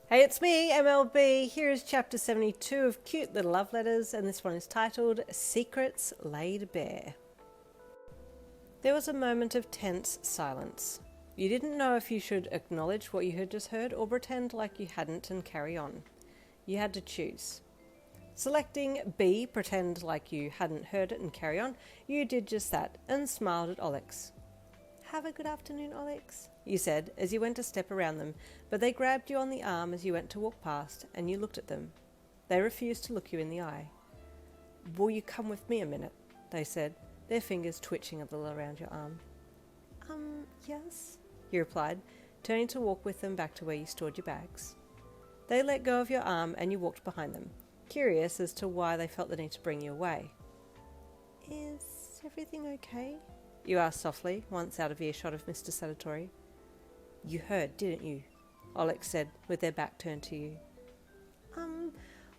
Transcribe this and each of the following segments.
Hey, it's me, MLB. Here is chapter 72 of Cute Little Love Letters, and this one is titled Secrets Laid Bare. There was a moment of tense silence. You didn't know if you should acknowledge what you had just heard or pretend like you hadn't and carry on. You had to choose. Selecting B, pretend like you hadn't heard it and carry on, you did just that and smiled at Olyx. "Have a good afternoon, Olyx," you said as you went to step around them, but they grabbed you on the arm as you went to walk past, and you looked at them. They refused to look you in the eye. "Will you come with me a minute?" they said, their fingers twitching a little around your arm. Yes," you replied, turning to walk with them back to where you stored your bags. They let go of your arm and you walked behind them, curious as to why they felt the need to bring you away. "Is everything okay?" you asked softly, once out of earshot of Mr. Satori. "You heard, didn't you?" Olyx said, with their back turned to you.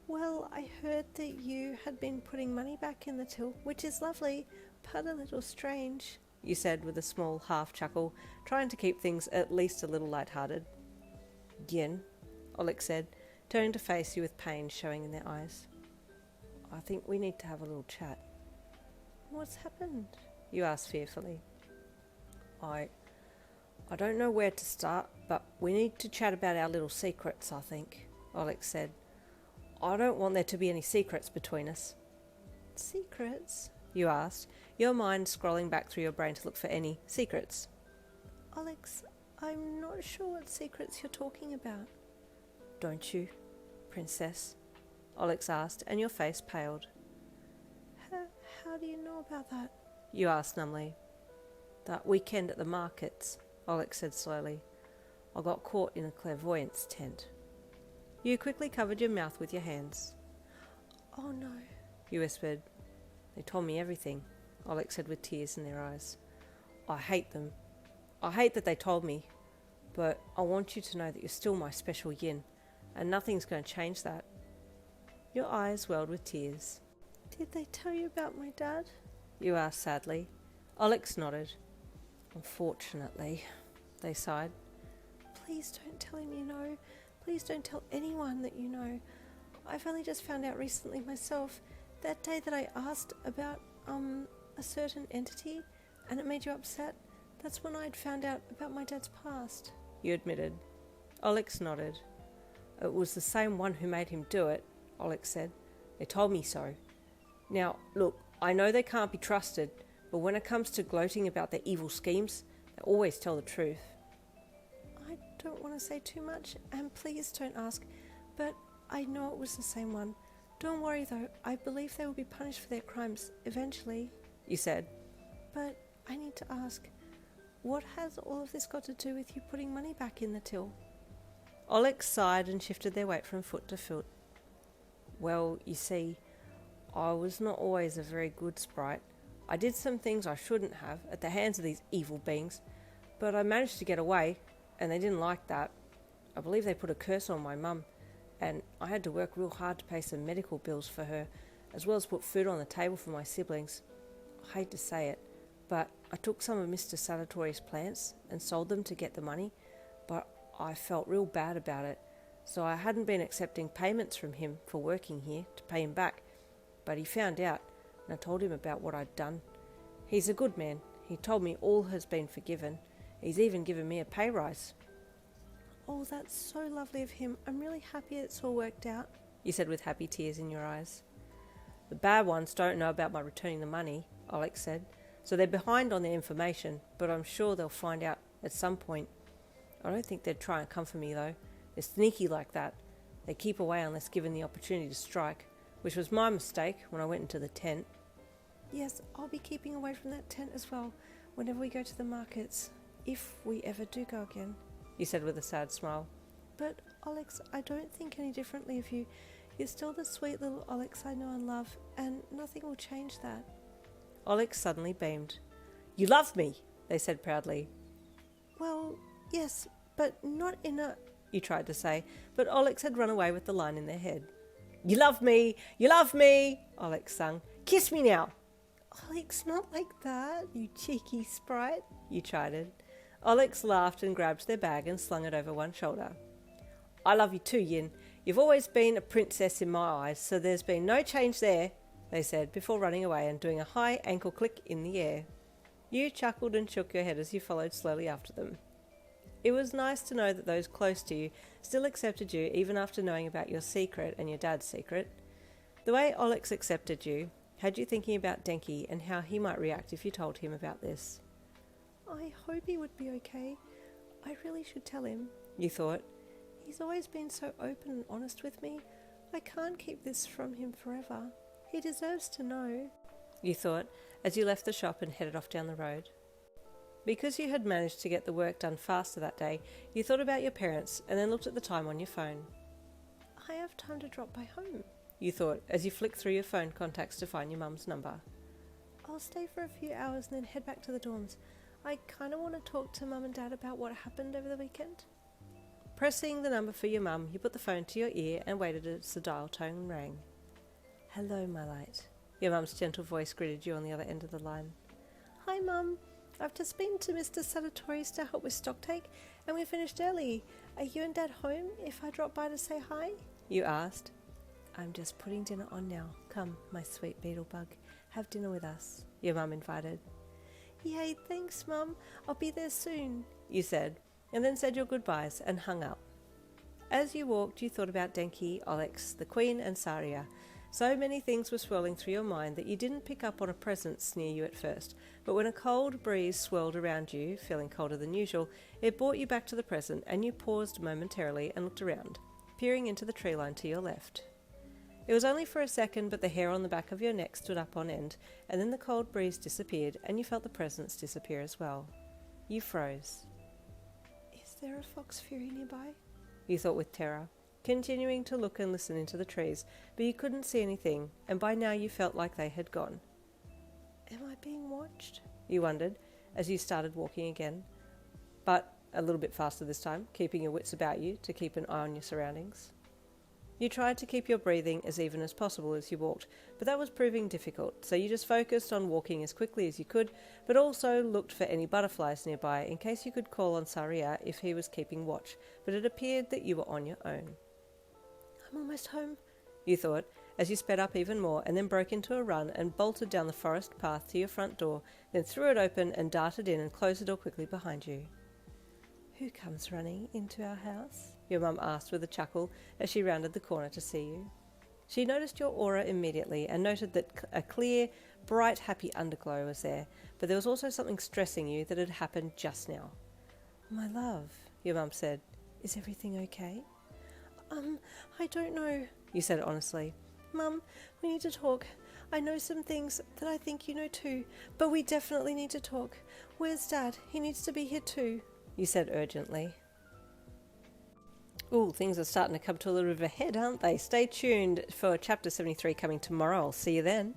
Well, I heard that you had been putting money back in the till, which is lovely, but a little strange," you said with a small half chuckle, trying to keep things at least a little light-hearted. "Yen," Olyx said, turning to face you with pain showing in their eyes. "I think we need to have a little chat." "What's happened?" you asked fearfully. I don't know where to start, but we need to chat about our little secrets, I think," Olyx said. "I don't want there to be any secrets between us." "Secrets?" you asked, your mind scrolling back through your brain to look for any secrets. "Olyx, I'm not sure what secrets you're talking about." "Don't you, princess?" Olyx asked, and your face paled. How do you know about that?" you asked numbly. "That weekend at the markets," Olyx said slowly, "I got caught in a clairvoyance tent." You quickly covered your mouth with your hands. "Oh no," you whispered. "They told me everything," Olyx said with tears in their eyes. "I hate them. I hate that they told me, but I want you to know that you're still my special yin, and nothing's going to change that." Your eyes welled with tears. "Did they tell you about my dad?" you asked sadly. Olyx nodded. "Unfortunately," they sighed. "Please don't tell him you know. Please don't tell anyone that you know. I've only just found out recently myself. That day that I asked about, a certain entity, and it made you upset, that's when I'd found out about my dad's past," you admitted. Olyx nodded. "It was the same one who made him do it," Olyx said. "They told me so. Now, look, I know they can't be trusted, but when it comes to gloating about their evil schemes, they always tell the truth." "I don't want to say too much, and please don't ask, but I know it was the same one. Don't worry though, I believe they will be punished for their crimes eventually," you said. "But I need to ask, what has all of this got to do with you putting money back in the till?" Olyx sighed and shifted their weight from foot to foot. "Well, you see, I was not always a very good sprite. I did some things I shouldn't have at the hands of these evil beings, but I managed to get away, and they didn't like that. I believe they put a curse on my mum, and I had to work real hard to pay some medical bills for her, as well as put food on the table for my siblings. I hate to say it, but I took some of Mr. Satori's plants and sold them to get the money, but I felt real bad about it, so I hadn't been accepting payments from him for working here to pay him back, but he found out, and I told him about what I'd done. He's a good man. He told me all has been forgiven. He's even given me a pay rise." "Oh, that's so lovely of him. I'm really happy it's all worked out," you said with happy tears in your eyes. "The bad ones don't know about my returning the money," Olyx said, "so they're behind on their information, but I'm sure they'll find out at some point. I don't think they'd try and come for me, though. They're sneaky like that. They keep away unless given the opportunity to strike, which was my mistake when I went into the tent." "Yes, I'll be keeping away from that tent as well, whenever we go to the markets, if we ever do go again," you said with a sad smile. "But, Olyx, I don't think any differently of you. You're still the sweet little Olyx I know and love, and nothing will change that." Olyx suddenly beamed. "You love me," they said proudly. "Well, yes, but not in a..." you tried to say, but Olyx had run away with the line in their head. "You love me! You love me!" Olyx sung. "Kiss me now!" "Olyx, not like that, you cheeky sprite," you chided. Olyx laughed and grabbed their bag and slung it over one shoulder. I love you too, Yin. You've always been a princess in my eyes, so there's been no change there, they said, before running away and doing a high ankle click in the air. You chuckled and shook your head as you followed slowly after them. It was nice to know that those close to you still accepted you even after knowing about your secret and your dad's secret. The way Olyx accepted you had you thinking about Denki and how he might react if you told him about this. I hope he would be okay. I really should tell him, you thought. He's always been so open and honest with me. I can't keep this from him forever. He deserves to know, you thought, as you left the shop and headed off down the road. Because you had managed to get the work done faster that day, you thought about your parents and then looked at the time on your phone. I have time to drop by home, you thought, as you flicked through your phone contacts to find your mum's number. I'll stay for a few hours and then head back to the dorms. I kind of want to talk to Mum and Dad about what happened over the weekend. Pressing the number for your mum, you put the phone to your ear and waited as the dial tone rang. Hello, my light. Your mum's gentle voice greeted you on the other end of the line. Hi, Mum. I've just been to Mr. Sadatori's to help with stocktake, and we finished early. Are you and Dad home if I drop by to say hi? You asked. I'm just putting dinner on now. Come, my sweet beetle bug. Have dinner with us, your mum invited. Yay, thanks, Mum. I'll be there soon, you said, and then said your goodbyes and hung up. As you walked, you thought about Denki, Olyx, the Queen, and Saria. So many things were swirling through your mind that you didn't pick up on a presence near you at first, but when a cold breeze swirled around you, feeling colder than usual, it brought you back to the present, and you paused momentarily and looked around, peering into the tree line to your left. It was only for a second, but the hair on the back of your neck stood up on end, and then the cold breeze disappeared, and you felt the presence disappear as well. You froze. Is there a fox fury nearby? You thought with terror, continuing to look and listen into the trees, but you couldn't see anything, and by now you felt like they had gone. Am I being watched? You wondered, as you started walking again, but a little bit faster this time, keeping your wits about you to keep an eye on your surroundings. You tried to keep your breathing as even as possible as you walked, but that was proving difficult, so you just focused on walking as quickly as you could, but also looked for any butterflies nearby in case you could call on Saria if he was keeping watch, but it appeared that you were on your own. I'm almost home, you thought, as you sped up even more and then broke into a run and bolted down the forest path to your front door, then threw it open and darted in and closed the door quickly behind you. Who comes running into our house? Your mum asked with a chuckle as she rounded the corner to see you. She noticed your aura immediately and noted that a clear, bright, happy underglow was there, but there was also something stressing you that had happened just now. My love, your mum said, is everything okay? I don't know, you said honestly. Mum, we need to talk. I know some things that I think you know too, but we definitely need to talk. Where's Dad? He needs to be here too, you said urgently. Ooh, things are starting to come to a little bit of a head, aren't they? Stay tuned for chapter 73 coming tomorrow. I'll see you then.